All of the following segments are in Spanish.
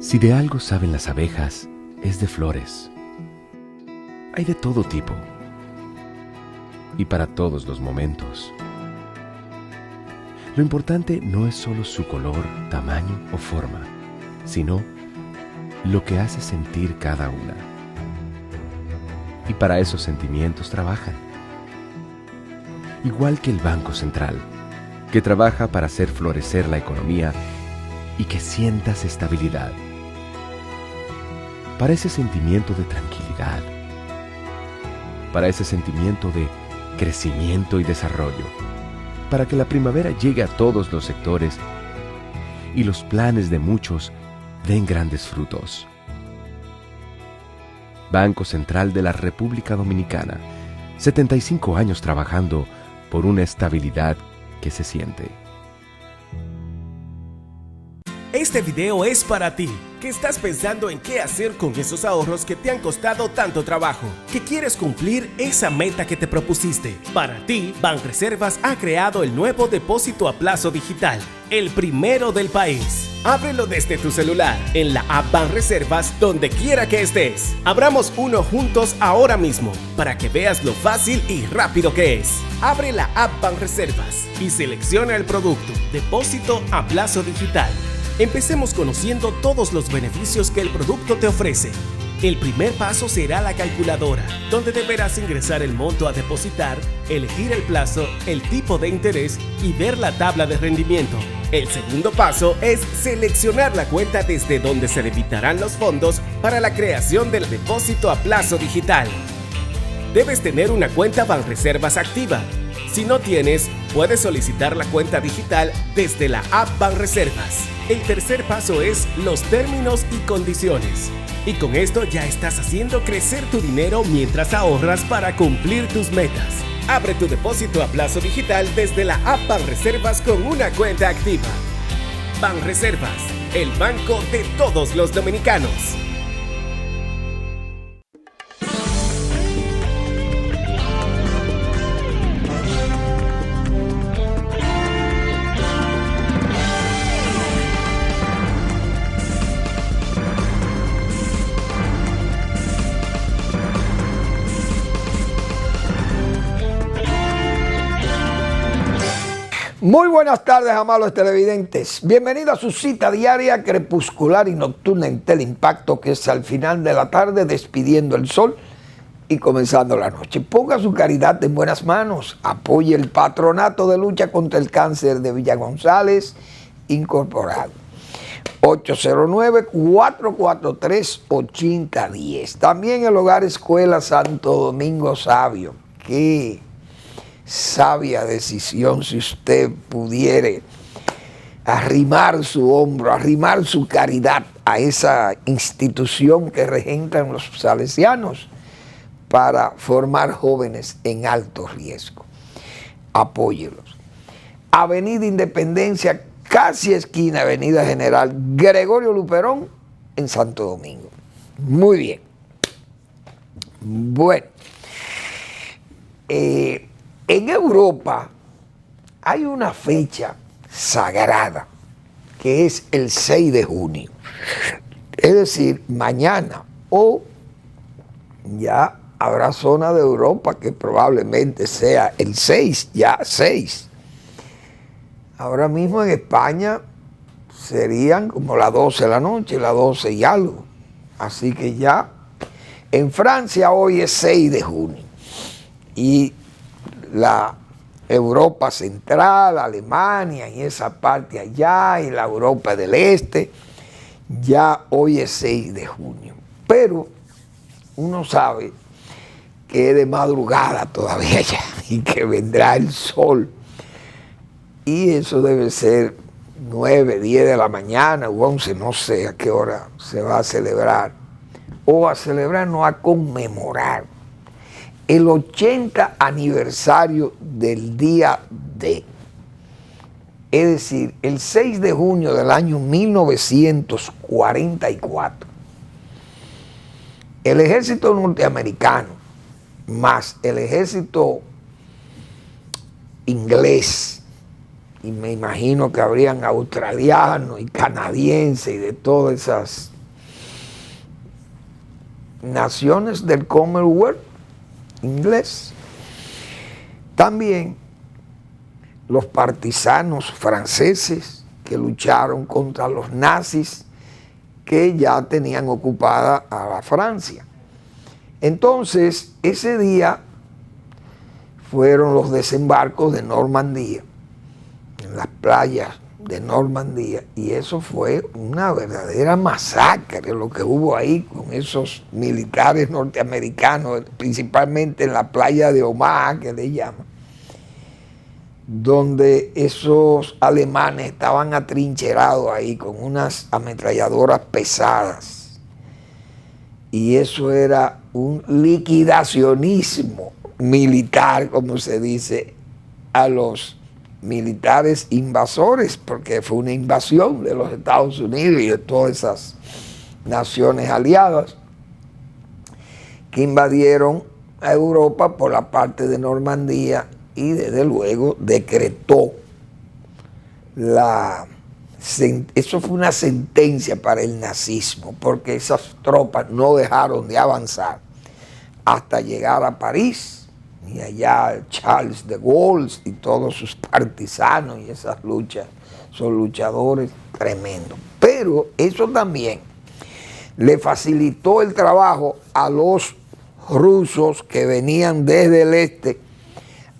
Si de algo saben las abejas, es de flores. Hay de todo tipo y para todos los momentos. Lo importante no es solo su color, tamaño o forma, sino lo que hace sentir cada una. Y para esos sentimientos trabajan. Igual que el Banco Central, que trabaja para hacer florecer la economía y que sientas estabilidad. Para ese sentimiento de tranquilidad. Para ese sentimiento de crecimiento y desarrollo. Para que la primavera llegue a todos los sectores y los planes de muchos den grandes frutos. Banco Central de la República Dominicana, 75 años trabajando por una estabilidad que se siente. Este video es para ti, que estás pensando en qué hacer con esos ahorros que te han costado tanto trabajo, que quieres cumplir esa meta que te propusiste. Para ti, Banreservas ha creado el nuevo depósito a plazo digital, el primero del país. Ábrelo desde tu celular, en la app Banreservas, donde quiera que estés. Abramos uno juntos ahora mismo, para que veas lo fácil y rápido que es. Abre la app Banreservas y selecciona el producto, depósito a plazo digital. Empecemos conociendo todos los beneficios que el producto te ofrece. El primer paso será la calculadora, donde deberás ingresar el monto a depositar, elegir el plazo, el tipo de interés y ver la tabla de rendimiento. El segundo paso es seleccionar la cuenta desde donde se debitarán los fondos para la creación del depósito a plazo digital. Debes tener una cuenta Banreservas activa. Si no tienes, puedes solicitar la cuenta digital desde la app Banreservas. El tercer paso es los términos y condiciones. Y con esto ya estás haciendo crecer tu dinero mientras ahorras para cumplir tus metas. Abre tu depósito a plazo digital desde la app Banreservas con una cuenta activa. Banreservas, el banco de todos los dominicanos. Muy buenas tardes, amables televidentes. Bienvenidos a su cita diaria, crepuscular y nocturna en Teleimpacto, que es al final de la tarde, despidiendo el sol y comenzando la noche. Ponga su caridad en buenas manos. Apoye el Patronato de Lucha contra el Cáncer de Villa González, incorporado. 809-443-8010. También el Hogar Escuela Santo Domingo Sabio. Qué sabia decisión si usted pudiere arrimar su hombro, arrimar su caridad a esa institución que regentan los salesianos para formar jóvenes en alto riesgo. Apóyelos. Avenida Independencia, casi esquina Avenida General Gregorio Luperón, en Santo Domingo. Muy bien. Bueno. En Europa hay una fecha sagrada que es el 6 de junio. Es decir, mañana, o ya habrá zona de Europa que probablemente sea el 6, ya 6. Ahora mismo en España serían como las 12 de la noche, las 12 y algo. Así que ya en Francia hoy es 6 de junio. Y la Europa Central, Alemania y esa parte allá, y la Europa del Este, ya hoy es 6 de junio. Pero uno sabe que es de madrugada todavía ya y que vendrá el sol. Y eso debe ser 9, 10 de la mañana o 11, no sé a qué hora se va a celebrar. O a celebrar, no, a conmemorar el 80 aniversario del día D. Es decir, el 6 de junio del año 1944, el ejército norteamericano más el ejército inglés, y me imagino que habrían australianos y canadienses y de todas esas naciones del Commonwealth inglés. También los partisanos franceses que lucharon contra los nazis que ya tenían ocupada a la Francia. Entonces, ese día fueron los desembarcos de Normandía, en las playas de Normandía, y eso fue una verdadera masacre lo que hubo ahí con esos militares norteamericanos, principalmente en la playa de Omaha, que le llaman, donde esos alemanes estaban atrincherados ahí con unas ametralladoras pesadas, y eso era un liquidacionismo militar, como se dice, a los militares invasores, porque fue una invasión de los Estados Unidos y de todas esas naciones aliadas que invadieron a Europa por la parte de Normandía, y desde luego decretó eso fue una sentencia para el nazismo, porque esas tropas no dejaron de avanzar hasta llegar a París. Y allá Charles de Gaulle y todos sus partisanos, y esas luchas, son luchadores tremendos. Pero eso también le facilitó el trabajo a los rusos que venían desde el este,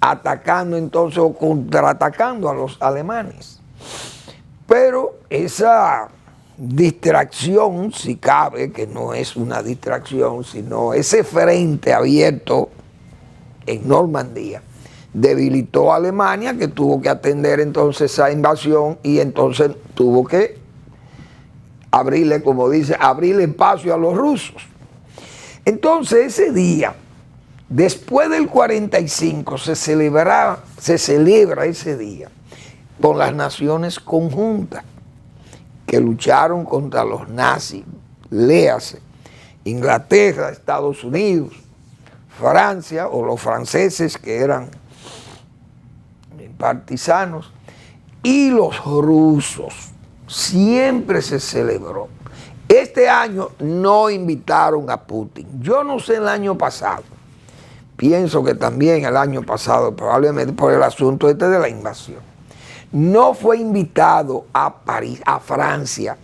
atacando entonces o contraatacando a los alemanes. Pero esa distracción, si cabe, que no es una distracción, sino ese frente abierto en Normandía, debilitó a Alemania, que tuvo que atender entonces esa invasión, y entonces tuvo que abrirle, como dice, abrirle espacio a los rusos. Entonces ese día, después del 45, se celebra ese día con las naciones conjuntas que lucharon contra los nazis, léase, Inglaterra, Estados Unidos, Francia, o los franceses que eran partisanos, y los rusos. Siempre se celebró. Este año no invitaron a Putin. Yo no sé el año pasado. Pienso que también el año pasado, probablemente por el asunto este de la invasión. No fue invitado a París, a Francia,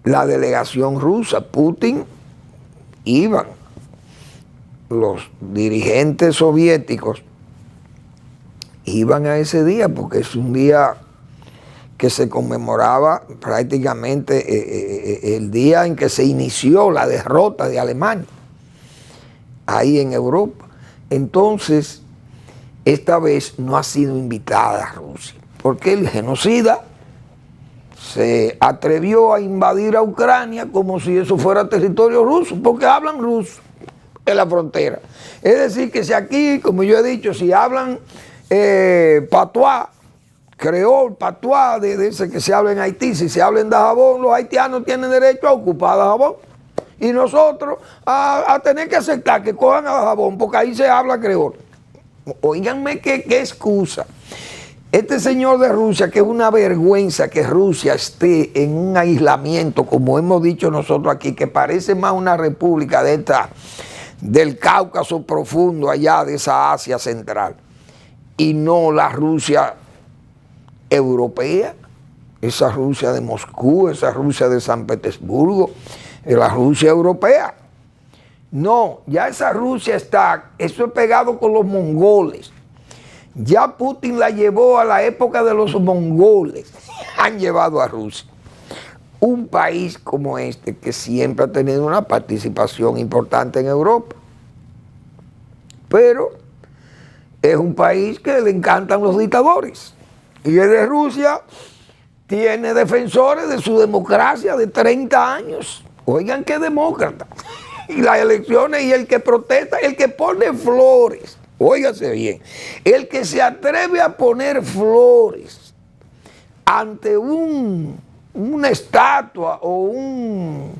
la delegación rusa. Putin iban. Los dirigentes soviéticos iban a ese día porque es un día que se conmemoraba prácticamente el día en que se inició la derrota de Alemania ahí en Europa. Entonces, esta vez no ha sido invitada Rusia, porque el genocida se atrevió a invadir a Ucrania como si eso fuera territorio ruso, porque hablan ruso en la frontera. Es decir, que si aquí, como yo he dicho, si hablan patuá, creol, patuá, de ese que se habla en Haití, si se habla en Dajabón, los haitianos tienen derecho a ocupar Dajabón. Y nosotros a tener que aceptar que cojan a Dajabón, porque ahí se habla creol. Óiganme qué excusa. Este señor de Rusia, que es una vergüenza que Rusia esté en un aislamiento, como hemos dicho nosotros aquí, que parece más una república de esta, del Cáucaso profundo, allá de esa Asia central, y no la Rusia europea, esa Rusia de Moscú, esa Rusia de San Petersburgo, la Rusia europea. No, ya esa Rusia está, eso es pegado con los mongoles. Ya Putin la llevó a la época de los mongoles, han llevado a Rusia. Un país como este, que siempre ha tenido una participación importante en Europa, pero es un país que le encantan los dictadores. Y el de Rusia tiene defensores de su democracia de 30 años. Oigan qué demócrata. Y las elecciones, y el que protesta, el que pone flores, óigase bien, el que se atreve a poner flores ante una estatua o un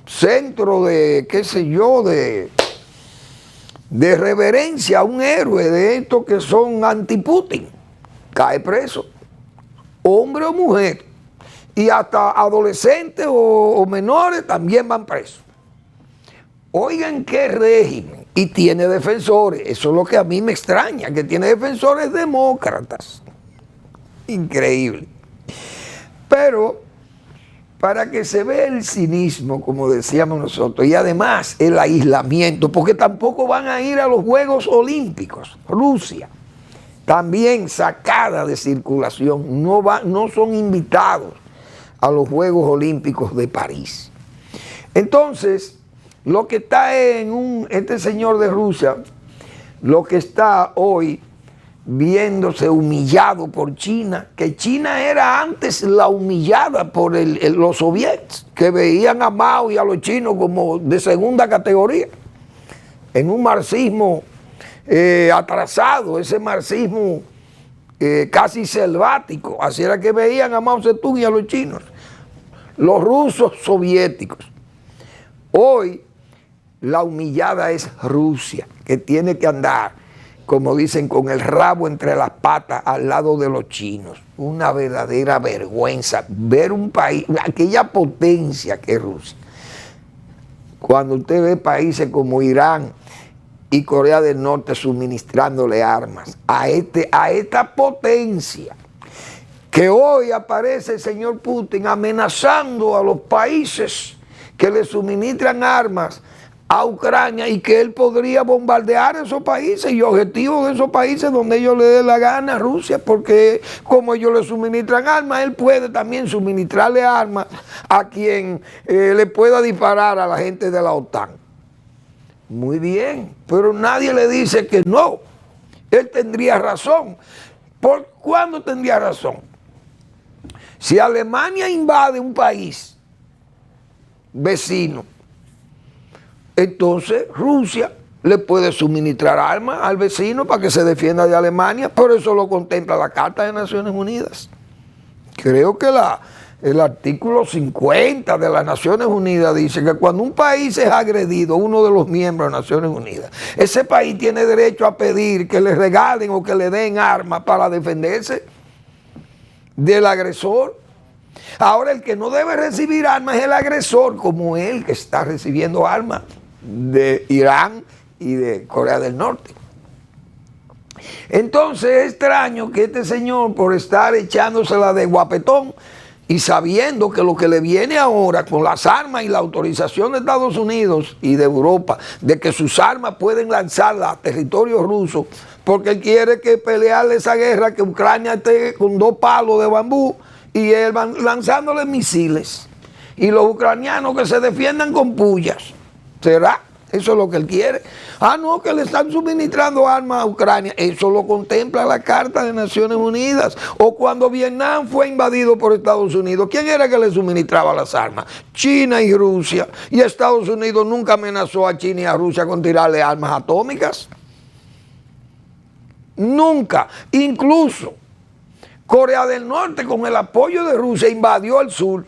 centro de, qué sé yo, de reverencia a un héroe de estos que son anti-Putin, cae preso, hombre o mujer, y hasta adolescentes o menores también van presos. Oigan qué régimen. Y tiene defensores. Eso es lo que a mí me extraña, que tiene defensores demócratas. Increíble. Pero para que se vea el cinismo, como decíamos nosotros, y además el aislamiento, porque tampoco van a ir a los Juegos Olímpicos. Rusia, también sacada de circulación, no son invitados a los Juegos Olímpicos de París. Entonces, lo que está este señor de Rusia, lo que está hoy viéndose humillado por China, que China era antes la humillada por los soviets, que veían a Mao y a los chinos como de segunda categoría, en un marxismo atrasado, ese marxismo casi selvático, así era que veían a Mao Zedong y a los chinos, los rusos soviéticos. Hoy la humillada es Rusia, que tiene que andar, como dicen, con el rabo entre las patas al lado de los chinos. Una verdadera vergüenza ver un país, aquella potencia que es Rusia. Cuando usted ve países como Irán y Corea del Norte suministrándole armas a esta potencia, que hoy aparece el señor Putin amenazando a los países que le suministran armas a Ucrania y que él podría bombardear esos países y objetivos de esos países donde ellos le dé la gana a Rusia, porque como ellos le suministran armas, él puede también suministrarle armas a quien le pueda disparar a la gente de la OTAN. Muy bien, pero nadie le dice que no. Él tendría razón. ¿Por cuándo tendría razón? Si Alemania invade un país vecino, entonces Rusia le puede suministrar armas al vecino para que se defienda de Alemania, pero eso lo contempla la Carta de Naciones Unidas. Creo que el artículo 50 de las Naciones Unidas dice que cuando un país es agredido, uno de los miembros de Naciones Unidas, ese país tiene derecho a pedir que le regalen o que le den armas para defenderse del agresor. Ahora, el que no debe recibir armas es el agresor, como él que está recibiendo armas de Irán y de Corea del Norte. Entonces es extraño que este señor, por estar echándosela de guapetón y sabiendo que lo que le viene ahora con las armas y la autorización de Estados Unidos y de Europa, de que sus armas pueden lanzarlas a territorio ruso, porque él quiere que pelearle esa guerra, que Ucrania esté con 2 palos de bambú y él van lanzándole misiles, y los ucranianos que se defiendan con pullas. ¿Será? Eso es lo que él quiere. Ah, no, que le están suministrando armas a Ucrania. Eso lo contempla la Carta de Naciones Unidas. O cuando Vietnam fue invadido por Estados Unidos, ¿quién era que le suministraba las armas? China y Rusia. Y Estados Unidos nunca amenazó a China y a Rusia con tirarle armas atómicas. Nunca. Incluso Corea del Norte, con el apoyo de Rusia, invadió el sur.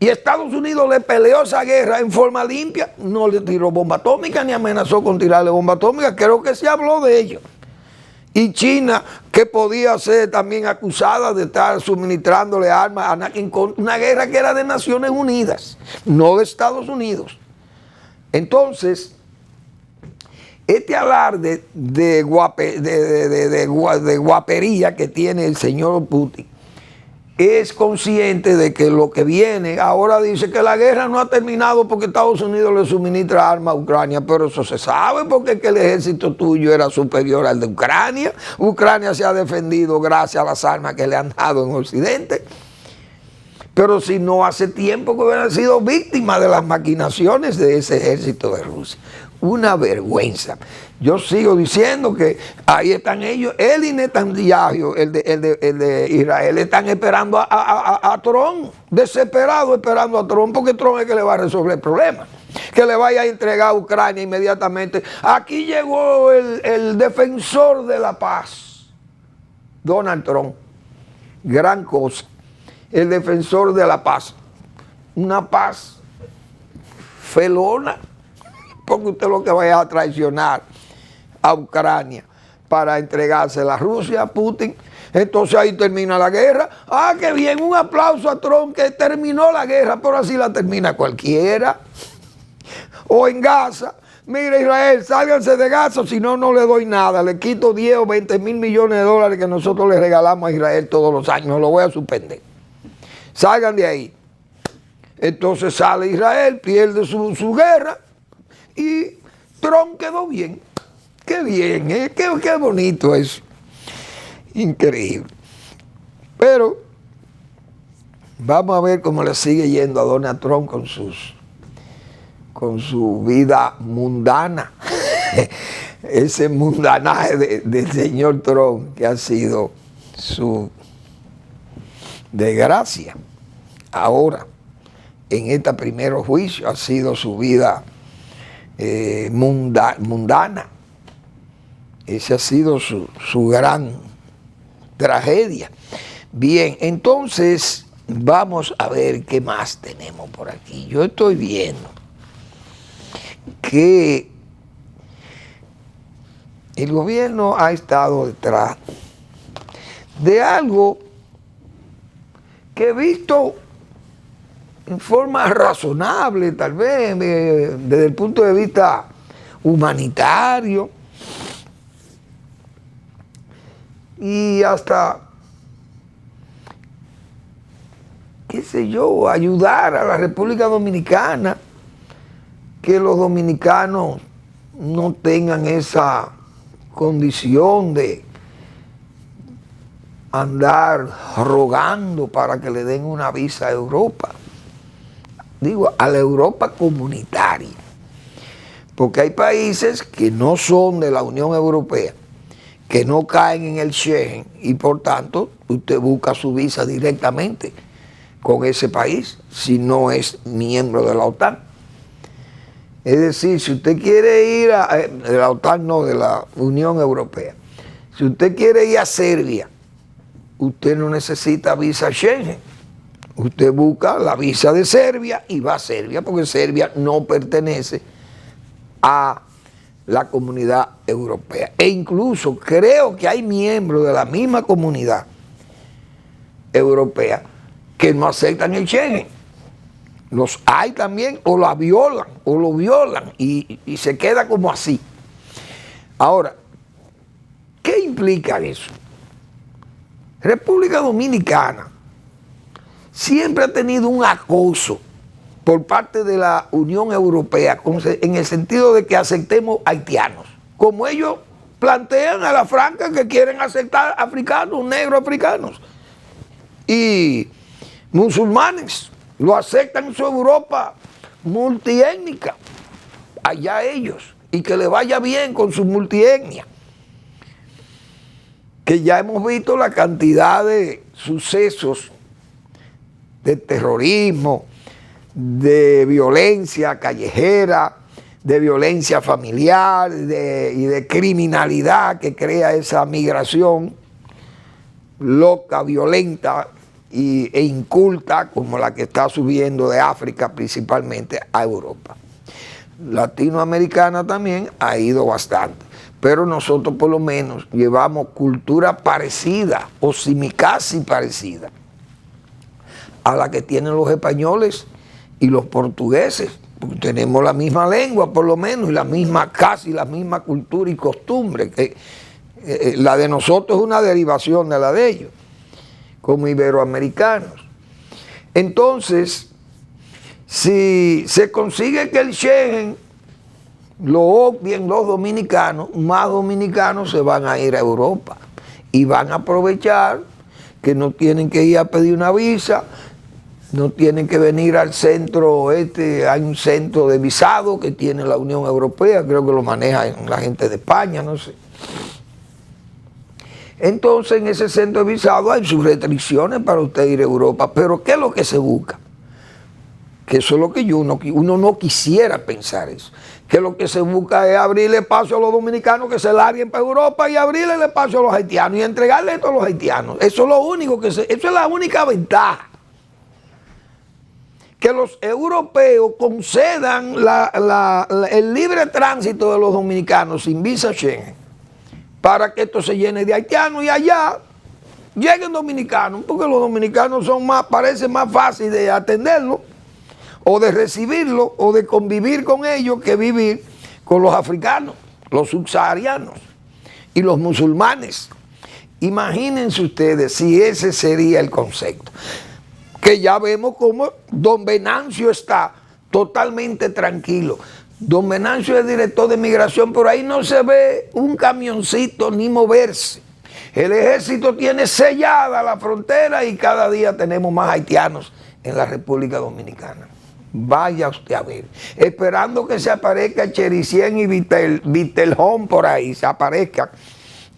Y Estados Unidos le peleó esa guerra en forma limpia, no le tiró bomba atómica ni amenazó con tirarle bomba atómica, creo que se habló de ello. Y China, que podía ser también acusada de estar suministrándole armas en una guerra que era de Naciones Unidas, no de Estados Unidos. Entonces, este alarde de guapería que tiene el señor Putin, es consciente de que lo que viene, ahora dice que la guerra no ha terminado porque Estados Unidos le suministra armas a Ucrania, pero eso se sabe porque es que el ejército tuyo era superior al de Ucrania. Ucrania se ha defendido gracias a las armas que le han dado en Occidente. Pero si no, hace tiempo que hubieran sido víctimas de las maquinaciones de ese ejército de Rusia. Una vergüenza. Yo sigo diciendo que ahí están ellos, él y Netanyahu, el de Israel, están esperando a Trump, desesperado esperando a Trump, porque Trump es que le va a resolver el problema, que le vaya a entregar a Ucrania inmediatamente. Aquí llegó el defensor de la paz, Donald Trump, gran cosa, el defensor de la paz, una paz felona, porque usted lo que vaya a traicionar a Ucrania para entregársela a Rusia, a Putin. Entonces ahí termina la guerra. Ah, qué bien, un aplauso a Trump que terminó la guerra, pero así la termina cualquiera. o en Gaza, mira Israel, sálganse de Gaza, si no, no le doy nada, le quito 10 o 20 mil millones de dólares que nosotros le regalamos a Israel todos los años, lo voy a suspender. Salgan de ahí. Entonces sale Israel, pierde su guerra y Trump quedó bien. Qué bien, qué bonito eso. Increíble. Pero vamos a ver cómo le sigue yendo a Donald Trump con su vida mundana. Ese mundanaje del señor Trump que ha sido su desgracia. Ahora, en este primer juicio ha sido su vida mundana. Esa ha sido su gran tragedia. Bien, entonces vamos a ver qué más tenemos por aquí. Yo estoy viendo que el gobierno ha estado detrás de algo que he visto en forma razonable, tal vez, desde el punto de vista humanitario, y hasta, qué sé yo, ayudar a la República Dominicana, que los dominicanos no tengan esa condición de andar rogando para que le den una visa a Europa. Digo, a la Europa comunitaria. Porque hay países que no son de la Unión Europea, que no caen en el Schengen, y por tanto usted busca su visa directamente con ese país, si no es miembro de la OTAN. Es decir, si usted quiere ir de la OTAN, no, de la Unión Europea, si usted quiere ir a Serbia, usted no necesita visa Schengen. Usted busca la visa de Serbia y va a Serbia, porque Serbia no pertenece a la comunidad europea. E incluso creo que hay miembros de la misma comunidad europea que no aceptan el Schengen. Los hay también, o la violan, o lo violan, y se queda como así. Ahora, ¿qué implica eso? República Dominicana siempre ha tenido un acoso por parte de la Unión Europea, en el sentido de que aceptemos haitianos. Como ellos plantean a la franca que quieren aceptar africanos, negros africanos. Y musulmanes lo aceptan en su Europa multiétnica. Allá ellos. Y que le vaya bien con su multietnia. Que ya hemos visto la cantidad de sucesos de terrorismo, de violencia callejera, de violencia familiar y de criminalidad que crea esa migración loca, violenta e inculta, como la que está subiendo de África principalmente a Europa. Latinoamericana también ha ido bastante, pero nosotros por lo menos llevamos cultura parecida o casi parecida a la que tienen los españoles y los portugueses, porque tenemos la misma lengua por lo menos y casi la misma cultura y costumbre, que la de nosotros es una derivación de la de ellos, como iberoamericanos. Entonces, si se consigue que el Schengen lo obvien los dominicanos, más dominicanos se van a ir a Europa y van a aprovechar que no tienen que ir a pedir una visa, no tienen que venir al centro, hay un centro de visado que tiene la Unión Europea, creo que lo maneja la gente de España, no sé. Entonces en ese centro de visado hay sus restricciones para usted ir a Europa, pero ¿qué es lo que se busca? Que eso es lo que uno no quisiera pensar eso, que lo que se busca es abrirle espacio a los dominicanos que se larguen para Europa y abrirle el espacio a los haitianos y entregarle esto a los haitianos. Eso es lo único eso es la única ventaja. Que los europeos concedan el libre tránsito de los dominicanos sin visa Schengen para que esto se llene de haitianos y allá lleguen dominicanos, porque los dominicanos parece más fácil de atenderlo, o de recibirlo o de convivir con ellos que vivir con los africanos, los subsaharianos y los musulmanes. Imagínense ustedes si ese sería el concepto. Que ya vemos cómo don Venancio está totalmente tranquilo. Don Venancio es director de migración, por ahí no se ve un camioncito ni moverse. El ejército tiene sellada la frontera y cada día tenemos más haitianos en la República Dominicana. Vaya usted a ver, esperando que se aparezca Chericien y Vitelhón por ahí, se aparezcan.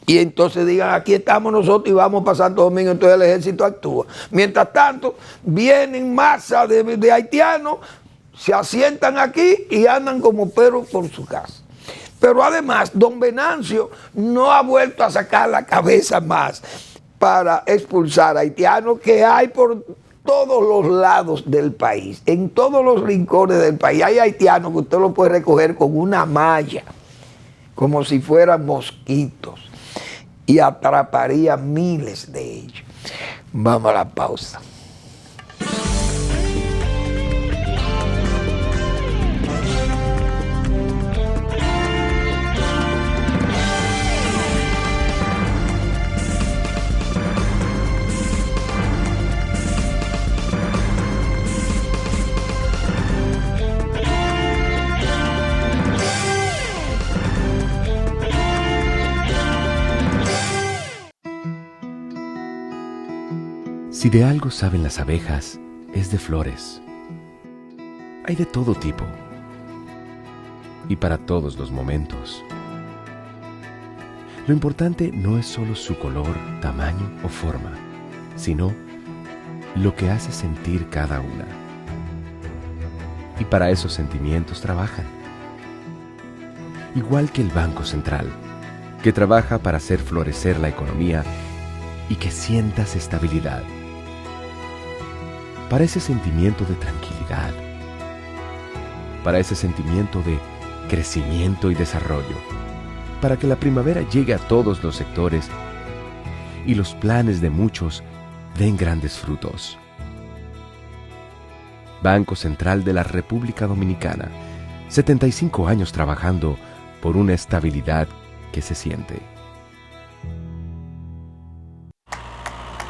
Y entonces digan, aquí estamos nosotros y vamos para Santo Domingo, entonces el ejército actúa. Mientras tanto, vienen masas de haitianos, se asientan aquí y andan como perros por su casa. Pero además, don Venancio no ha vuelto a sacar la cabeza más para expulsar haitianos que hay por todos los lados del país, en todos los rincones del país. Hay haitianos que usted lo puede recoger con una malla, como si fueran mosquitos, y atraparía miles de ellos. Vamos a la pausa. Si de algo saben las abejas, es de flores. Hay de todo tipo y para todos los momentos. Lo importante no es solo su color, tamaño o forma, sino lo que hace sentir cada una. Y para esos sentimientos trabajan. Igual que el Banco Central, que trabaja para hacer florecer la economía y que sientas estabilidad. Para ese sentimiento de tranquilidad, para ese sentimiento de crecimiento y desarrollo, para que la primavera llegue a todos los sectores y los planes de muchos den grandes frutos. Banco Central de la República Dominicana, 75 años trabajando por una estabilidad que se siente.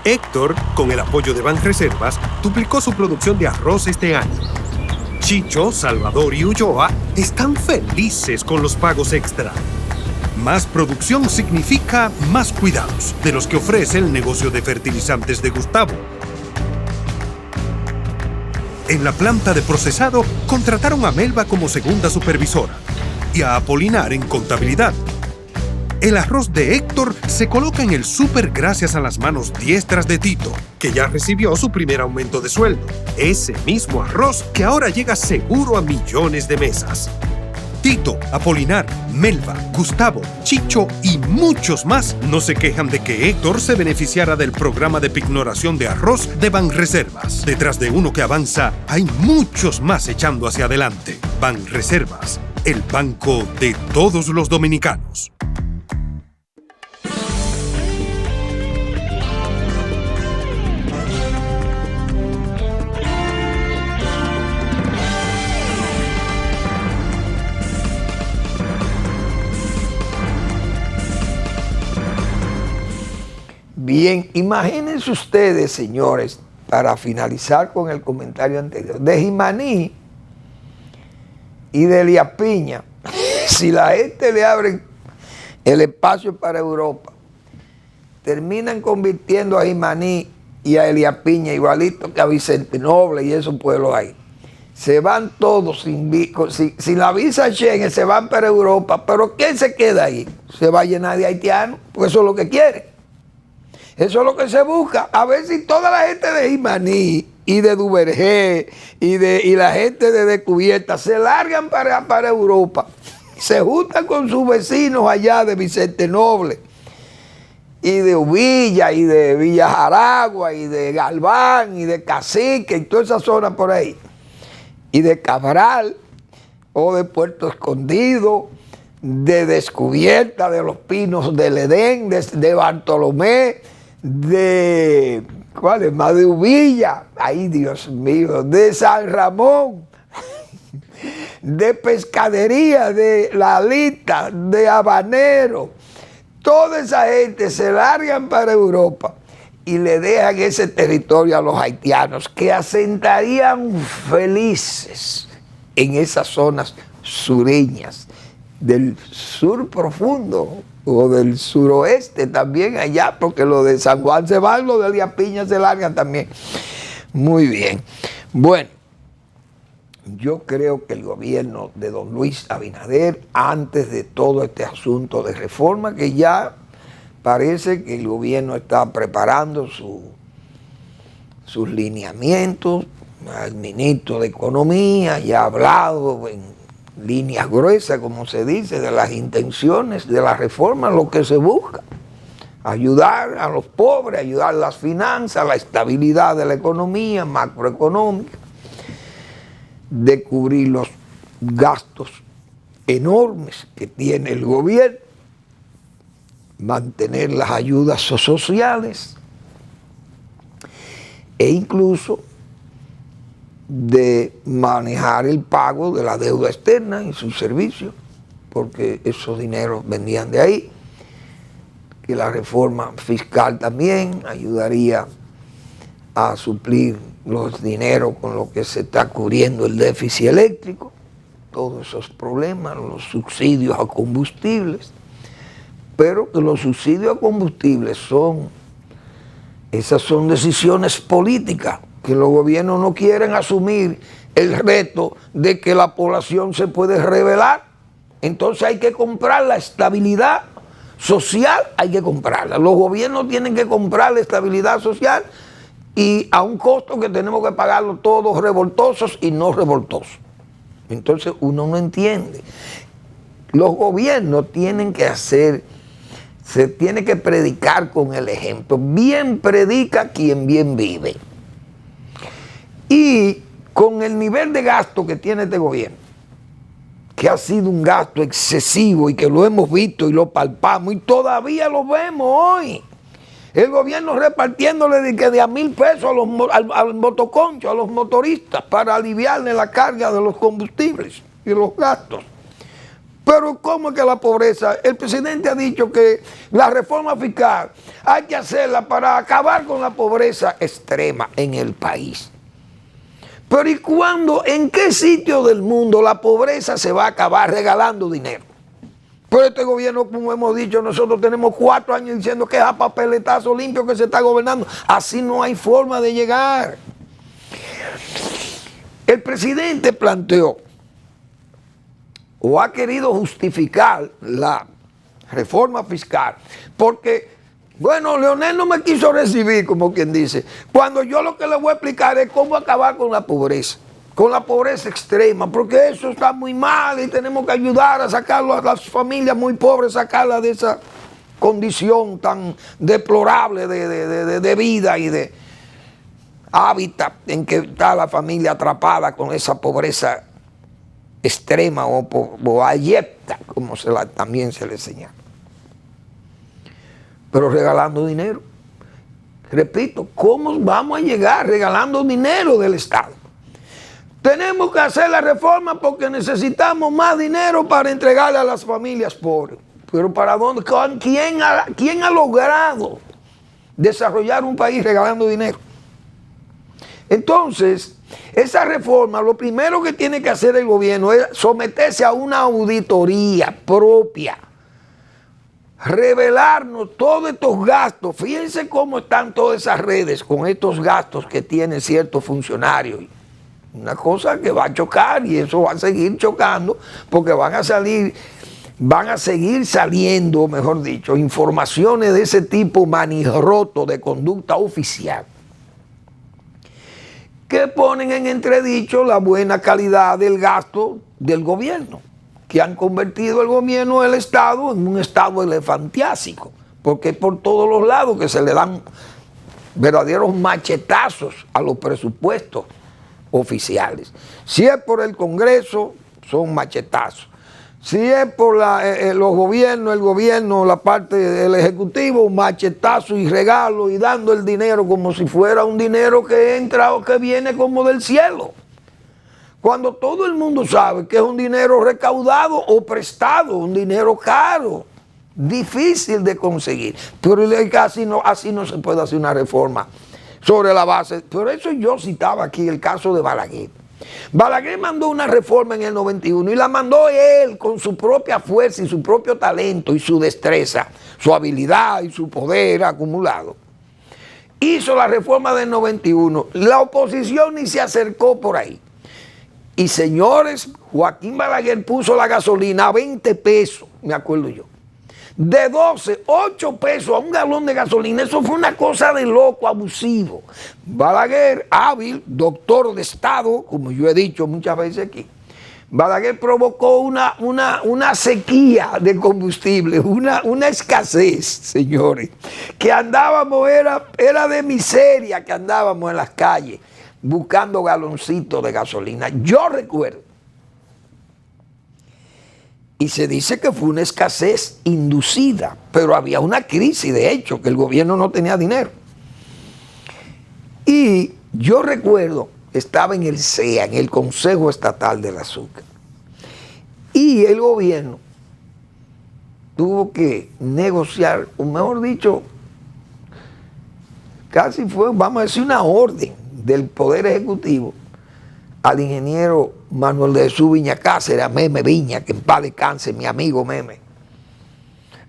Héctor, con el apoyo de Banreservas, duplicó su producción de arroz este año. Chicho, Salvador y Ulloa están felices con los pagos extra. Más producción significa más cuidados, de los que ofrece el negocio de fertilizantes de Gustavo. En la planta de procesado, contrataron a Melba como segunda supervisora y a Apolinar en contabilidad. El arroz de Héctor se coloca en el súper gracias a las manos diestras de Tito, que ya recibió su primer aumento de sueldo. Ese mismo arroz que ahora llega seguro a millones de mesas. Tito, Apolinar, Melba, Gustavo, Chicho y muchos más no se quejan de que Héctor se beneficiara del programa de pignoración de arroz de Banreservas. Detrás de uno que avanza, hay muchos más echando hacia adelante. Banreservas, el banco de todos los dominicanos. Bien, imagínense ustedes, señores, para finalizar con el comentario anterior, de Jimaní y de Elías Piña, si la gente le abre el espacio para Europa, terminan convirtiendo a Jimaní y a Elías Piña igualito que a Vicente Noble y esos pueblos ahí. Se van todos sin la visa Schengen, se van para Europa, pero ¿quién se queda ahí? Se va a llenar de haitianos, porque eso es lo que quiere. Eso es lo que se busca. A ver si toda la gente de Jimaní y de Duvergé y la gente de Descubierta se largan para Europa. Se juntan con sus vecinos allá de Vicente Noble y de Uvilla y de Villa Jaragua y de Galván y de Cacique y toda esa zona por ahí. Y de Cabral o de Puerto Escondido, de Descubierta, de Los Pinos del Edén, de Bartolomé, de ¿Cuál es? Más de Uvilla, ay Dios mío, de San Ramón, de Pescadería, de La Alita, de Habanero. Toda esa gente se largan para Europa y le dejan ese territorio a los haitianos, que asentarían felices en esas zonas sureñas del sur profundo o del suroeste también allá, porque lo de San Juan se van, lo de Elías Piña se largan también. Muy bien. Bueno, yo creo que el gobierno de don Luis Abinader, antes de todo este asunto de reforma, que ya parece que el gobierno está preparando sus lineamientos, el ministro de Economía ya ha hablado en líneas gruesas, como se dice, de las intenciones de la reforma, lo que se busca: ayudar a los pobres, ayudar a las finanzas, la estabilidad de la economía macroeconómica, de cubrir los gastos enormes que tiene el gobierno, mantener las ayudas sociales e incluso de manejar el pago de la deuda externa en sus servicios, porque esos dineros vendían de ahí. Que la reforma fiscal también ayudaría a suplir los dineros con lo que se está cubriendo el déficit eléctrico, todos esos problemas, los subsidios a combustibles, pero que los subsidios a combustibles esas son decisiones políticas, que los gobiernos no quieren asumir el reto de que la población se puede rebelar. Entonces hay que comprar la estabilidad social, hay que comprarla. Los gobiernos tienen que comprar la estabilidad social, y a un costo que tenemos que pagarlo todos, revoltosos y no revoltosos. Entonces uno no entiende. Los gobiernos tienen que se tiene que predicar con el ejemplo. Bien predica quien bien vive. Y con el nivel de gasto que tiene este gobierno, que ha sido un gasto excesivo y que lo hemos visto y lo palpamos y todavía lo vemos hoy. El gobierno repartiéndole de a 1,000 pesos al motoconcho, a los motoristas, para aliviarle la carga de los combustibles y los gastos. Pero ¿cómo es que la pobreza? El presidente ha dicho que la reforma fiscal hay que hacerla para acabar con la pobreza extrema en el país. Pero ¿y cuándo, en qué sitio del mundo la pobreza se va a acabar regalando dinero? Pero este gobierno, como hemos dicho, nosotros tenemos 4 años diciendo que es a papeletazo limpio que se está gobernando. Así no hay forma de llegar. El presidente planteó o ha querido justificar la reforma fiscal porque, bueno, Leonel no me quiso recibir, como quien dice, cuando yo lo que le voy a explicar es cómo acabar con la pobreza extrema, porque eso está muy mal y tenemos que ayudar a sacarlo a las familias muy pobres, sacarlas de esa condición tan deplorable de vida y de hábitat en que está la familia atrapada con esa pobreza extrema o ayepta, como también se le señala. Pero regalando dinero. Repito, ¿cómo vamos a llegar regalando dinero del Estado? Tenemos que hacer la reforma porque necesitamos más dinero para entregarle a las familias pobres. Pero ¿para dónde? ¿Quién ha logrado desarrollar un país regalando dinero? Entonces, esa reforma, lo primero que tiene que hacer el gobierno es someterse a una auditoría propia, revelarnos todos estos gastos. Fíjense cómo están todas esas redes con estos gastos que tienen ciertos funcionarios. Una cosa que va a chocar, y eso va a seguir chocando, porque van a seguir saliendo, mejor dicho, informaciones de ese tipo manirroto de conducta oficial, que ponen en entredicho la buena calidad del gasto del gobierno, que han convertido el gobierno del Estado en un estado elefantiásico, porque es por todos los lados que se le dan verdaderos machetazos a los presupuestos oficiales. Si es por el Congreso, son machetazos. Si es por los gobiernos, el gobierno, la parte del ejecutivo, machetazo y regalo y dando el dinero como si fuera un dinero que entra o que viene como del cielo. Cuando todo el mundo sabe que es un dinero recaudado o prestado, un dinero caro, difícil de conseguir. Pero así no se puede hacer una reforma sobre la base. Por eso yo citaba aquí el caso de Balaguer. Balaguer mandó una reforma en el 91 y la mandó él con su propia fuerza y su propio talento y su destreza, su habilidad y su poder acumulado. Hizo la reforma del 91, la oposición ni se acercó por ahí. Y señores, Joaquín Balaguer puso la gasolina a 20 pesos, me acuerdo yo. De 12, 8 pesos a un galón de gasolina. Eso fue una cosa de loco, abusivo. Balaguer, hábil, doctor de Estado, como yo he dicho muchas veces aquí, Balaguer provocó una sequía de combustible, una escasez, señores, que andábamos, era de miseria que andábamos en las calles buscando galoncitos de gasolina. Yo recuerdo. Y se dice que fue una escasez inducida, pero había una crisis, de hecho, que el gobierno no tenía dinero. Y yo recuerdo, estaba en el CEA, en el Consejo Estatal del Azúcar, y el gobierno tuvo que negociar, o mejor dicho, casi fue, vamos a decir, una orden del Poder Ejecutivo al ingeniero Manuel de Jesús Viña Cáceres, a Meme Viña, que en paz descanse, mi amigo Meme.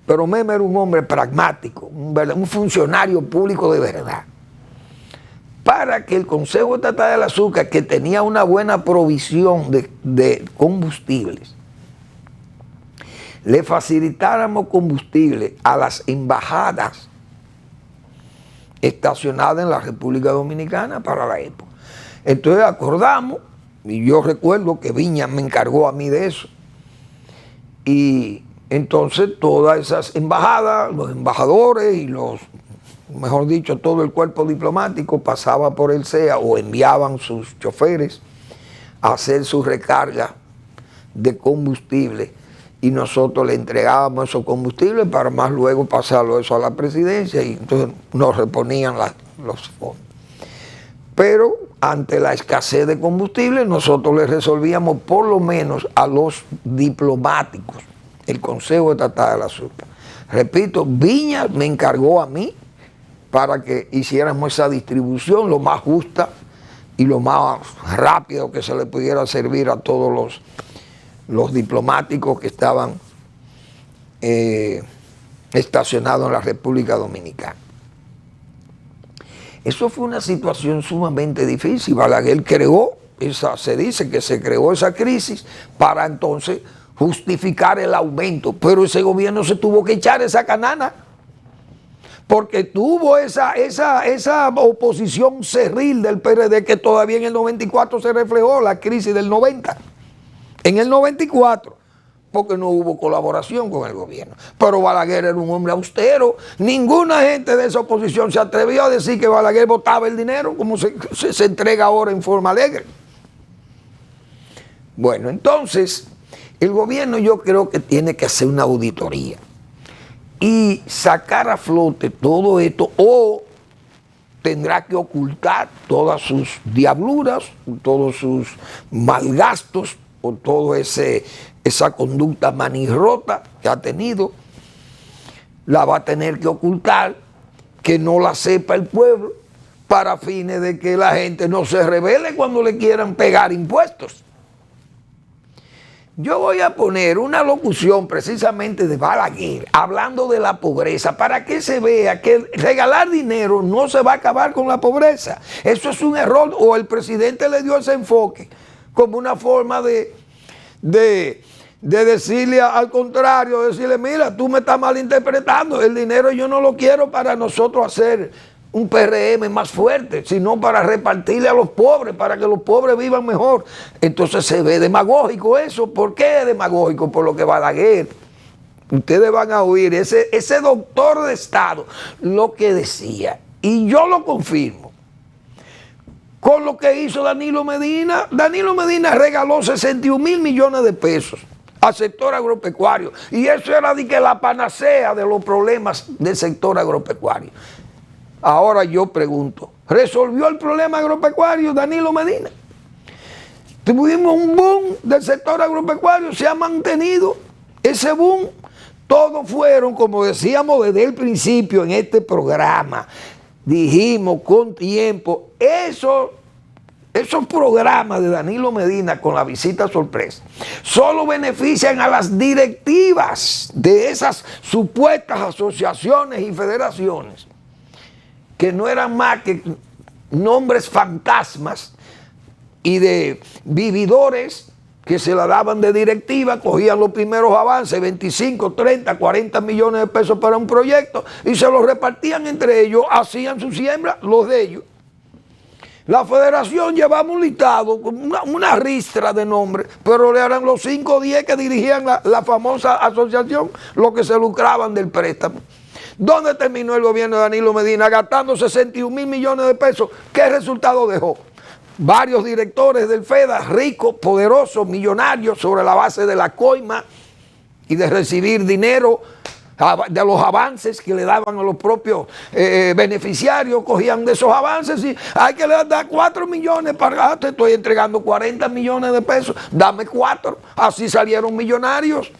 Pero Meme era un hombre pragmático, un funcionario público de verdad, para que el Consejo Estatal del Azúcar, que tenía una buena provisión de combustibles, le facilitáramos combustible a las embajadas estacionadas en la República Dominicana para la época. Entonces acordamos, y yo recuerdo que Viña me encargó a mí de eso, y entonces todas esas embajadas, los embajadores y mejor dicho, todo el cuerpo diplomático pasaba por el CEA o enviaban sus choferes a hacer su recarga de combustible y nosotros le entregábamos esos combustibles para más luego pasarlo eso a la presidencia y entonces nos reponían los fondos. Pero ante la escasez de combustible nosotros le resolvíamos por lo menos a los diplomáticos, el Consejo Estatal del Azúcar. Repito, Viña me encargó a mí para que hiciéramos esa distribución lo más justa y lo más rápido que se le pudiera servir a todos los diplomáticos que estaban estacionados en la República Dominicana. Eso fue una situación sumamente difícil. Balaguer se dice que se creó esa crisis para entonces justificar el aumento, pero ese gobierno se tuvo que echar esa canana, porque tuvo esa oposición cerril del PRD que todavía en el 94 se reflejó la crisis del 90. En el 94, porque no hubo colaboración con el gobierno. Pero Balaguer era un hombre austero. Ninguna gente de esa oposición se atrevió a decir que Balaguer botaba el dinero como se entrega ahora en forma alegre. Bueno, entonces, el gobierno yo creo que tiene que hacer una auditoría y sacar a flote todo esto, o tendrá que ocultar todas sus diabluras, todos sus malgastos, o toda esa conducta manirrota que ha tenido, la va a tener que ocultar, que no la sepa el pueblo, para fines de que la gente no se rebele cuando le quieran pegar impuestos. Yo voy a poner una locución precisamente de Balaguer, hablando de la pobreza, para que se vea que regalar dinero no se va a acabar con la pobreza. Eso es un error, o el presidente le dio ese enfoque como una forma de decirle al contrario, decirle, mira, tú me estás malinterpretando, el dinero yo no lo quiero para nosotros hacer un PRM más fuerte, sino para repartirle a los pobres, para que los pobres vivan mejor. Entonces se ve demagógico eso. ¿Por qué es demagógico? Por lo que Balaguer, ustedes van a oír, ese doctor de Estado, lo que decía, y yo lo confirmo, con lo que hizo Danilo Medina. Danilo Medina regaló 61 mil millones de pesos al sector agropecuario. Y eso era de que la panacea de los problemas del sector agropecuario. Ahora yo pregunto, ¿resolvió el problema agropecuario Danilo Medina? Tuvimos un boom del sector agropecuario, se ha mantenido ese boom. Todos fueron, como decíamos desde el principio en este programa, dijimos con tiempo, esos programas de Danilo Medina con la visita sorpresa solo benefician a las directivas de esas supuestas asociaciones y federaciones, que no eran más que nombres fantasmas y de vividores que se la daban de directiva, cogían los primeros avances, 25, 30, 40 millones de pesos para un proyecto y se los repartían entre ellos, hacían su siembra, los de ellos. La federación llevaba un listado, una ristra de nombres, pero eran los 5 o 10 que dirigían la famosa asociación, los que se lucraban del préstamo. ¿Dónde terminó el gobierno de Danilo Medina? Gastando 61 mil millones de pesos. ¿Qué resultado dejó? Varios directores del FEDA, ricos, poderosos, millonarios, sobre la base de la coima y de recibir dinero de los avances que le daban a los propios beneficiarios, cogían de esos avances y hay que le dar 4 millones para te estoy entregando 40 millones de pesos, dame 4, así salieron millonarios.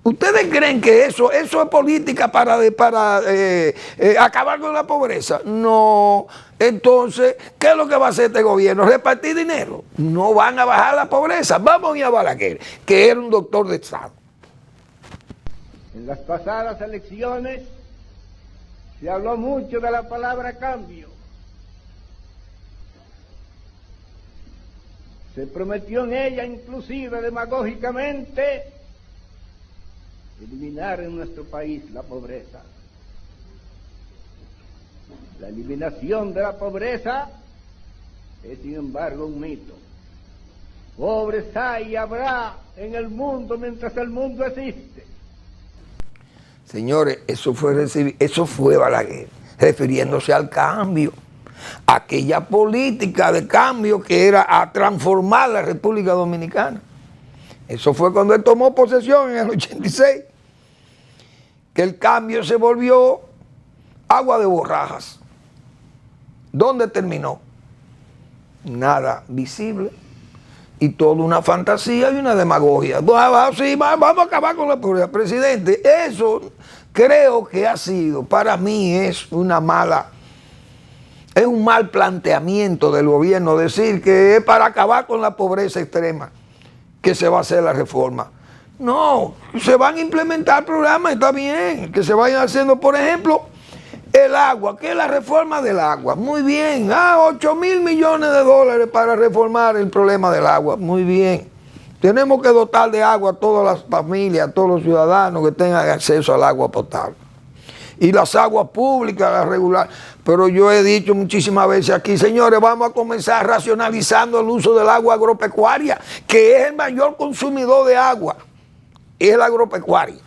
¿Ustedes creen que eso es política para acabar con la pobreza? No. Entonces, ¿qué es lo que va a hacer este gobierno? ¿Repartir dinero? No van a bajar la pobreza. Vamos a Balaguer, que era un doctor de Estado. En las pasadas elecciones se habló mucho de la palabra cambio. Se prometió en ella, inclusive demagógicamente, eliminar en nuestro país la pobreza. La eliminación de la pobreza es, sin embargo, un mito. Pobres hay y habrá en el mundo mientras el mundo existe. Señores, eso fue Balaguer, refiriéndose al cambio, aquella política de cambio que era a transformar la República Dominicana. Eso fue cuando él tomó posesión en el 86, que el cambio se volvió agua de borrajas. ¿Dónde terminó? Nada visible y toda una fantasía y una demagogia. Sí, vamos a acabar con la pobreza. Presidente, eso creo que ha sido, para mí es un mal planteamiento del gobierno decir que es para acabar con la pobreza extrema que se va a hacer la reforma. No, se van a implementar programas, está bien, que se vayan haciendo, por ejemplo, el agua, ¿qué es la reforma del agua? Muy bien, 8 mil millones de dólares para reformar el problema del agua, muy bien. Tenemos que dotar de agua a todas las familias, a todos los ciudadanos que tengan acceso al agua potable. Y las aguas públicas, las regulares. Pero yo he dicho muchísimas veces aquí, señores, vamos a comenzar racionalizando el uso del agua agropecuaria, que es el mayor consumidor de agua, es el agropecuario.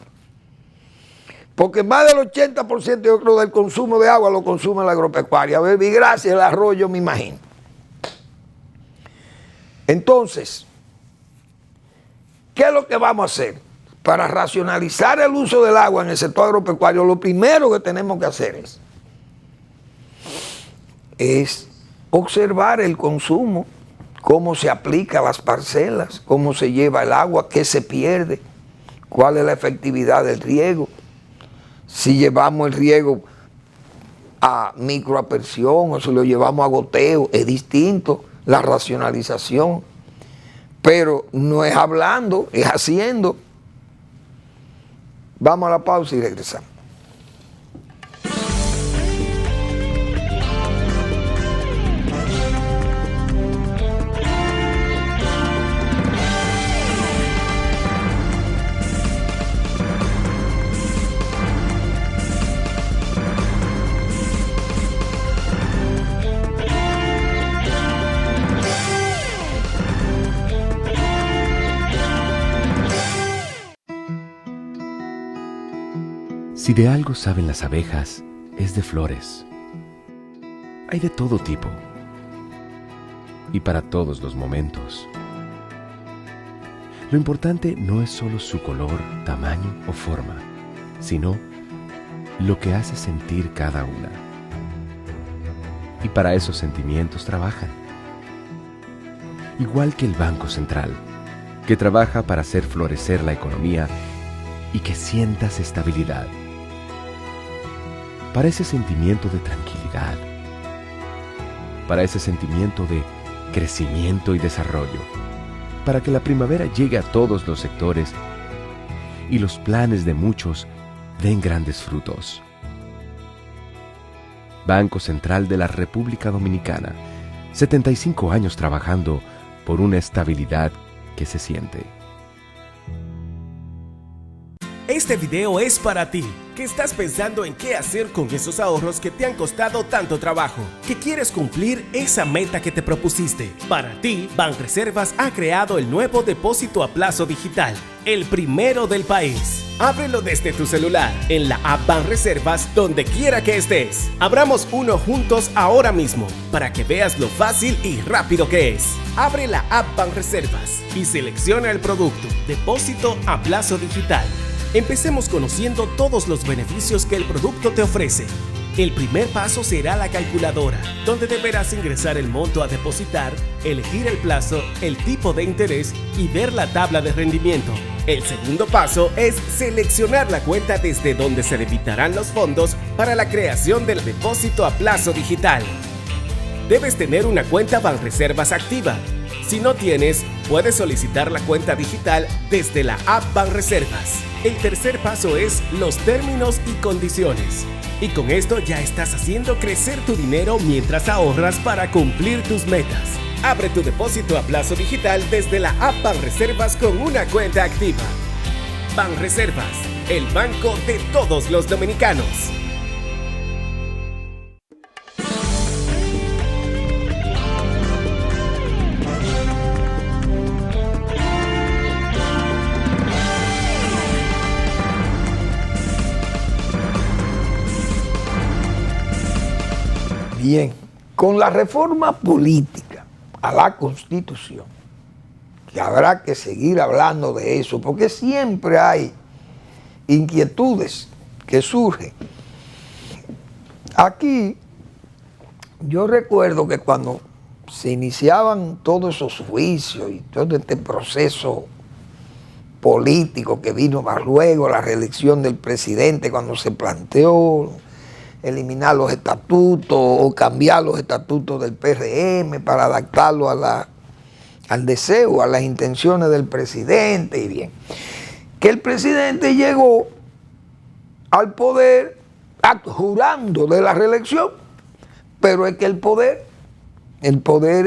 Porque más del 80% yo creo del consumo de agua lo consume la agropecuaria. Y gracias al arroyo, me imagino. Entonces, ¿qué es lo que vamos a hacer? Para racionalizar el uso del agua en el sector agropecuario, lo primero que tenemos que hacer es observar el consumo, cómo se aplica a las parcelas, cómo se lleva el agua, qué se pierde, cuál es la efectividad del riego. Si llevamos el riego a microaspersión o si lo llevamos a goteo, es distinto la racionalización. Pero no es hablando, es haciendo. Vamos a la pausa y regresamos. Si de algo saben las abejas, es de flores. Hay de todo tipo y para todos los momentos. Lo importante no es solo su color, tamaño o forma, sino lo que hace sentir cada una. Y para esos sentimientos trabajan. Igual que el Banco Central, que trabaja para hacer florecer la economía y que sientas estabilidad. Para ese sentimiento de tranquilidad, para ese sentimiento de crecimiento y desarrollo, para que la primavera llegue a todos los sectores y los planes de muchos den grandes frutos. Banco Central de la República Dominicana, 75 años trabajando por una estabilidad que se siente. Este video es para ti, que estás pensando en qué hacer con esos ahorros que te han costado tanto trabajo, que quieres cumplir esa meta que te propusiste. Para ti, Banreservas ha creado el nuevo depósito a plazo digital, el primero del país. Ábrelo desde tu celular, en la app Banreservas, donde quiera que estés. Abramos uno juntos ahora mismo, para que veas lo fácil y rápido que es. Abre la app Banreservas y selecciona el producto, depósito a plazo digital. Empecemos conociendo todos los beneficios que el producto te ofrece. El primer paso será la calculadora, donde deberás ingresar el monto a depositar, elegir el plazo, el tipo de interés y ver la tabla de rendimiento. El segundo paso es seleccionar la cuenta desde donde se debitarán los fondos para la creación del depósito a plazo digital. Debes tener una cuenta Banreservas activa. Si no tienes, puedes solicitar la cuenta digital desde la app Banreservas. El tercer paso es los términos y condiciones. Y con esto ya estás haciendo crecer tu dinero mientras ahorras para cumplir tus metas. Abre tu depósito a plazo digital desde la app Banreservas con una cuenta activa. Banreservas, el banco de todos los dominicanos. Bien, con la reforma política a la Constitución, que habrá que seguir hablando de eso, porque siempre hay inquietudes que surgen. Aquí, yo recuerdo que cuando se iniciaban todos esos juicios y todo este proceso político que vino más luego, la reelección del presidente, cuando se planteó eliminar los estatutos o cambiar los estatutos del PRM para adaptarlo al deseo, a las intenciones del presidente, y bien, que el presidente llegó al poder jurando de la reelección, pero es que el poder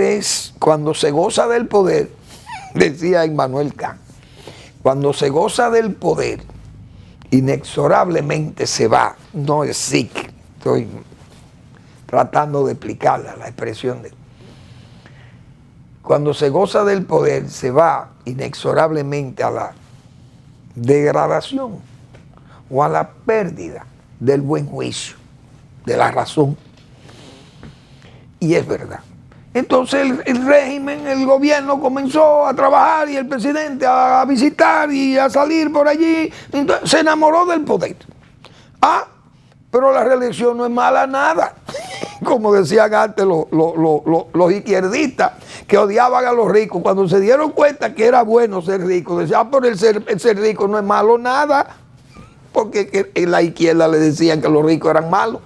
es cuando se goza del poder, decía Immanuel Kant, cuando se goza del poder, inexorablemente se va, no es psique. Estoy tratando de explicarla, la expresión de... Cuando se goza del poder, se va inexorablemente a la degradación o a la pérdida del buen juicio, de la razón. Y es verdad. Entonces el régimen, el gobierno comenzó a trabajar y el presidente a visitar y a salir por allí. Entonces, se enamoró del poder. Pero la reelección no es mala nada. Como decían antes los izquierdistas que odiaban a los ricos. Cuando se dieron cuenta que era bueno ser rico, decían, pero el ser rico no es malo nada. Porque en la izquierda le decían que los ricos eran malos.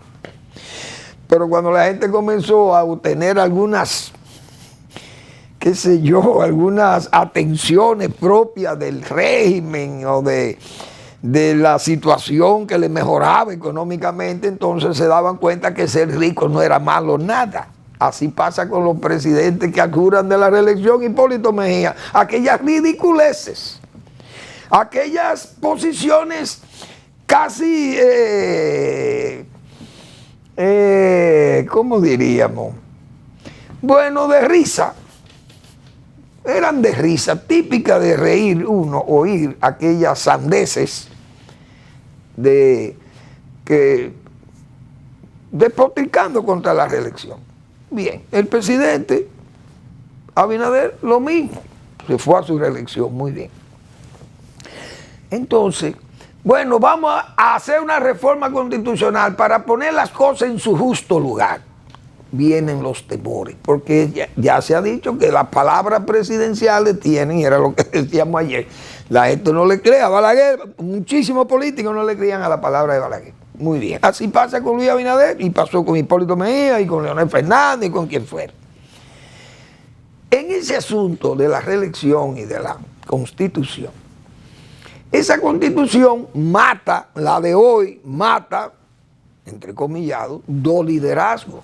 Pero cuando la gente comenzó a obtener algunas, qué sé yo, algunas atenciones propias del régimen o de la situación que le mejoraba económicamente, entonces se daban cuenta que ser rico no era malo nada. Así pasa con los presidentes que juran de la reelección. Hipólito Mejía, aquellas ridiculeces, aquellas posiciones casi, ¿cómo diríamos? Bueno, de risa. Eran de risa, típica de reír uno, oír aquellas sandeces despotricando contra la reelección. Bien, el presidente Abinader lo mismo, se fue a su reelección, muy bien. Entonces, bueno, vamos a hacer una reforma constitucional para poner las cosas en su justo lugar. Vienen los temores, porque ya se ha dicho que las palabras presidenciales tienen, y era lo que decíamos ayer, la gente no le cree a Balaguer, muchísimos políticos no le creían a la palabra de Balaguer. Muy bien, así pasa con Luis Abinader y pasó con Hipólito Mejía y con Leonel Fernández y con quien fuera. En ese asunto de la reelección y de la Constitución, esa Constitución mata, la de hoy mata, entre comillados, dos liderazgos.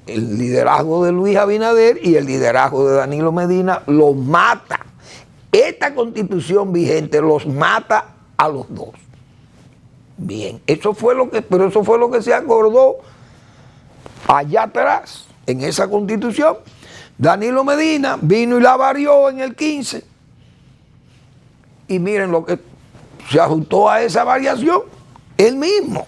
El liderazgo de Luis Abinader y el liderazgo de Danilo Medina los mata. Esta Constitución vigente los mata a los dos. Bien, pero eso fue lo que se acordó allá atrás, en esa Constitución. Danilo Medina vino y la varió en el 15. Y miren lo que se ajustó a esa variación, él mismo.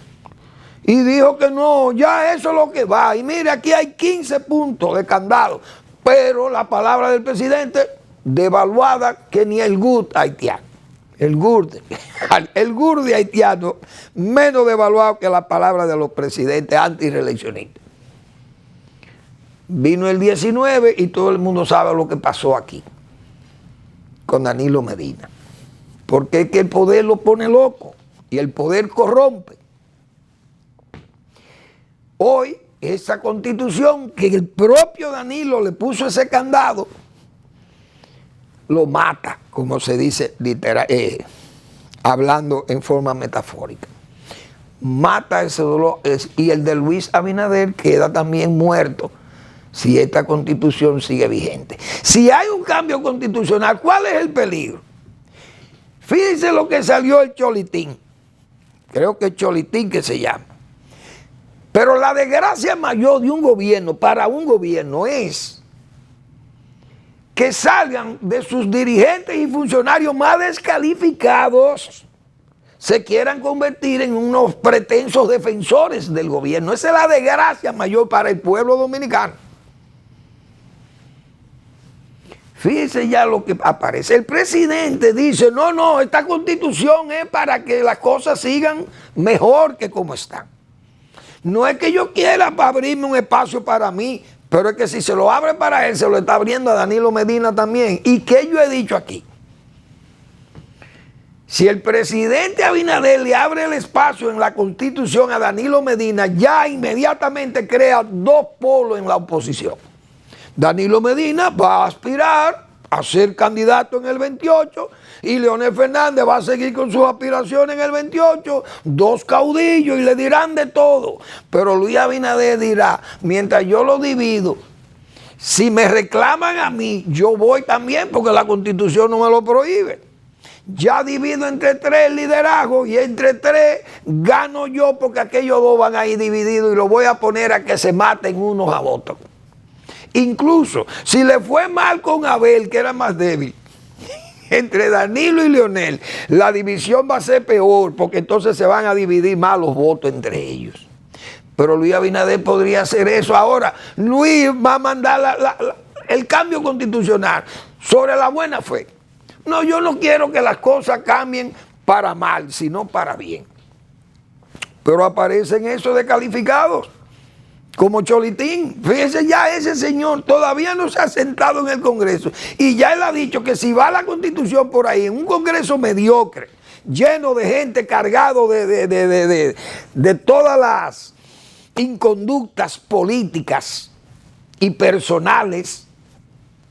Y dijo que no, ya eso es lo que va. Y mire, aquí hay 15 puntos de candado. Pero la palabra del presidente, devaluada que ni el GUD haitiano. El GUD de haitiano, menos devaluado que la palabra de los presidentes antireeleccionistas. Vino el 19 y todo el mundo sabe lo que pasó aquí con Danilo Medina. Porque es que el poder lo pone loco y el poder corrompe. Hoy, esa Constitución que el propio Danilo le puso ese candado, lo mata, como se dice hablando en forma metafórica. Mata ese dolor, y el de Luis Abinader queda también muerto si esta Constitución sigue vigente. Si hay un cambio constitucional, ¿cuál es el peligro? Fíjense lo que salió el Cholitín, creo que es Cholitín que se llama. Pero la desgracia mayor de un gobierno, para un gobierno, es que salgan de sus dirigentes y funcionarios más descalificados, se quieran convertir en unos pretensos defensores del gobierno. Esa es la desgracia mayor para el pueblo dominicano. Fíjense ya lo que aparece. El presidente dice, no, esta Constitución es para que las cosas sigan mejor que como están. No es que yo quiera abrirme un espacio para mí, pero es que si se lo abre para él, se lo está abriendo a Danilo Medina también. ¿Y qué yo he dicho aquí? Si el presidente Abinader le abre el espacio en la Constitución a Danilo Medina, ya inmediatamente crea dos polos en la oposición. Danilo Medina va a aspirar a ser candidato en el 28 y Leonel Fernández va a seguir con sus aspiraciones en el 28, dos caudillos y le dirán de todo. Pero Luis Abinader dirá, mientras yo lo divido, si me reclaman a mí, yo voy también porque la Constitución no me lo prohíbe. Ya divido entre tres liderazgos y entre tres gano yo porque aquellos dos van a ir divididos y lo voy a poner a que se maten unos a otros. Incluso si le fue mal con Abel, que era más débil, entre Danilo y Leonel, la división va a ser peor porque entonces se van a dividir más los votos entre ellos. Pero Luis Abinader podría hacer eso ahora. Luis va a mandar el cambio constitucional sobre la buena fe. No, yo no quiero que las cosas cambien para mal, sino para bien. Pero aparecen esos descalificados, como Cholitín. Fíjense, ya ese señor todavía no se ha sentado en el Congreso y ya él ha dicho que si va la Constitución por ahí, en un Congreso mediocre, lleno de gente cargado de todas las inconductas políticas y personales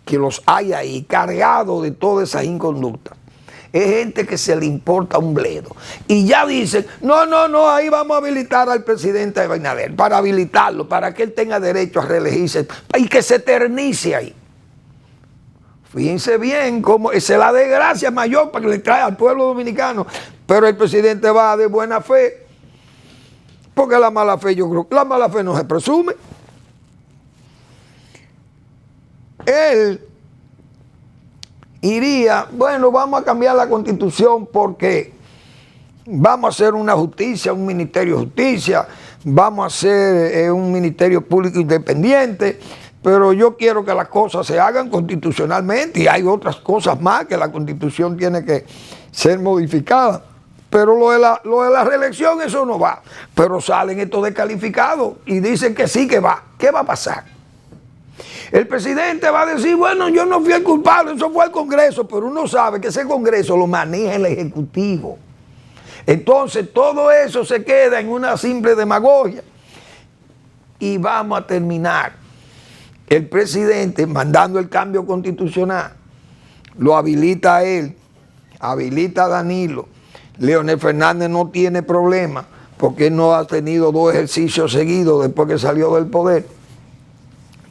que los hay ahí, cargado de todas esas inconductas, es gente que se le importa un bledo. Y ya dicen, no, ahí vamos a habilitar al presidente Abinader, para habilitarlo, para que él tenga derecho a reelegirse y que se eternice ahí. Fíjense bien cómo esa es la desgracia mayor para que le trae al pueblo dominicano. Pero el presidente va de buena fe, porque la mala fe, yo creo que la mala fe no se presume. Él iría, bueno, vamos a cambiar la Constitución porque vamos a hacer una justicia, un ministerio de justicia, vamos a hacer un ministerio público independiente, pero yo quiero que las cosas se hagan constitucionalmente y hay otras cosas más que la Constitución tiene que ser modificada. Pero lo de la reelección, eso no va. Pero salen estos descalificados y dicen que sí que va. ¿Qué va a pasar? El presidente va a decir, bueno, yo no fui el culpable, eso fue el Congreso, pero uno sabe que ese Congreso lo maneja el Ejecutivo. Entonces todo eso se queda en una simple demagogia. Y vamos a terminar el presidente mandando el cambio constitucional, lo habilita a él, habilita a Danilo. Leonel Fernández no tiene problema porque él no ha tenido 2 ejercicios seguidos después que salió del poder.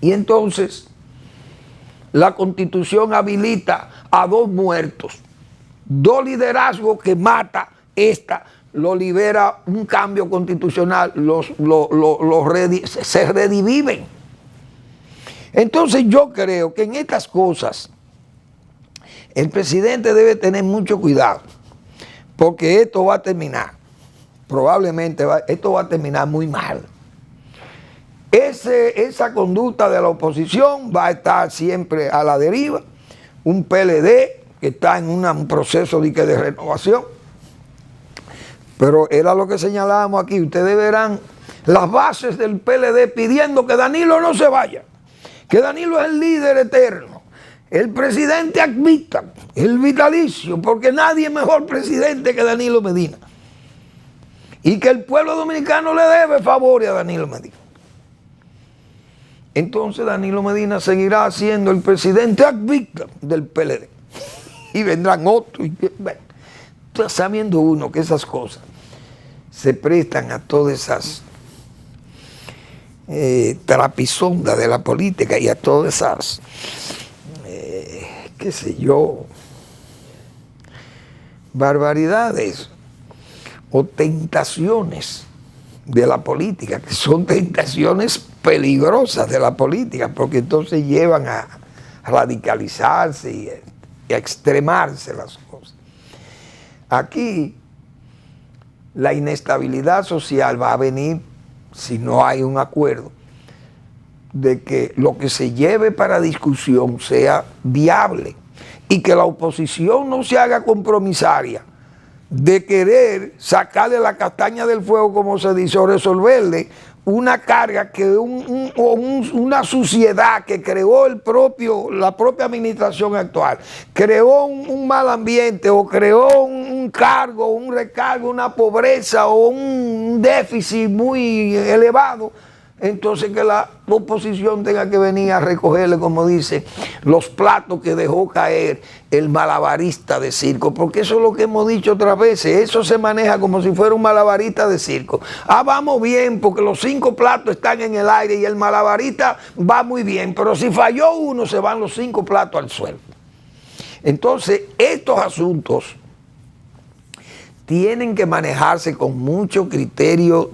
Y entonces la Constitución habilita a 2 muertos, 2 liderazgos que mata esta, lo libera un cambio constitucional, se rediviven. Entonces yo creo que en estas cosas el presidente debe tener mucho cuidado, porque esto va a terminar, probablemente esto va a terminar muy mal. Esa conducta de la oposición va a estar siempre a la deriva, un PLD que está en un proceso de renovación. Pero era lo que señalábamos aquí, ustedes verán las bases del PLD pidiendo que Danilo no se vaya, que Danilo es el líder eterno, el presidente ad vitam, el vitalicio, porque nadie es mejor presidente que Danilo Medina. Y que el pueblo dominicano le debe favores a Danilo Medina. Entonces Danilo Medina seguirá siendo el presidente ad vitam del PLD. Y vendrán otros. Bueno, está sabiendo uno que esas cosas se prestan a todas esas trapisondas de la política y a todas esas, qué sé yo, barbaridades o tentaciones de la política, que son tentaciones peligrosas de la política, porque entonces llevan a radicalizarse y a extremarse las cosas. Aquí la inestabilidad social va a venir si no hay un acuerdo de que lo que se lleve para discusión sea viable y que la oposición no se haga compromisaria de querer sacarle la castaña del fuego, como se dice, o resolverle una carga, una suciedad que creó la propia administración actual, creó un mal ambiente o creó un cargo, un recargo, una pobreza o un déficit muy elevado. Entonces que la oposición tenga que venir a recogerle, como dice, los platos que dejó caer el malabarista de circo, porque eso es lo que hemos dicho otras veces, eso se maneja como si fuera un malabarista de circo. Vamos bien porque los 5 platos están en el aire y el malabarista va muy bien, pero si falló uno se van los 5 platos al suelo. Entonces estos asuntos tienen que manejarse con mucho criterio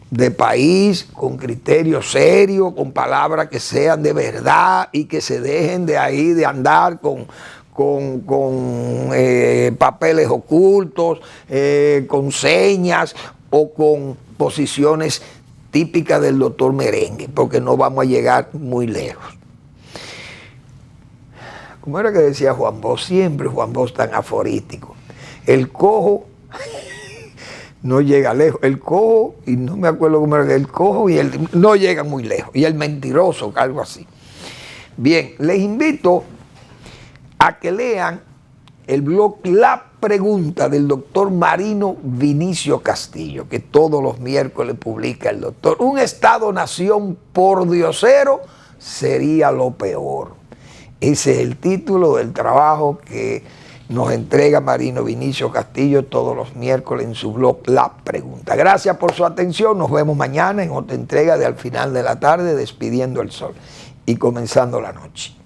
de país, con criterio serio, con palabras que sean de verdad y que se dejen de ahí de andar con papeles ocultos, con señas o con posiciones típicas del doctor Merengue, porque no vamos a llegar muy lejos. Como era que decía Juan Bosch, siempre Juan Bosch tan aforístico, el cojo no llega lejos, el cojo, y no me acuerdo cómo era, el cojo y el no llegan muy lejos, y el mentiroso, algo así. Bien, les invito a que lean el blog La Pregunta del doctor Marino Vinicio Castillo, que todos los miércoles publica el doctor. Un Estado-nación pordiosero sería lo peor. Ese es el título del trabajo que nos entrega Marino Vinicio Castillo todos los miércoles en su blog La Pregunta. Gracias por su atención. Nos vemos mañana en otra entrega de Al Final de la Tarde, despidiendo el sol y comenzando la noche.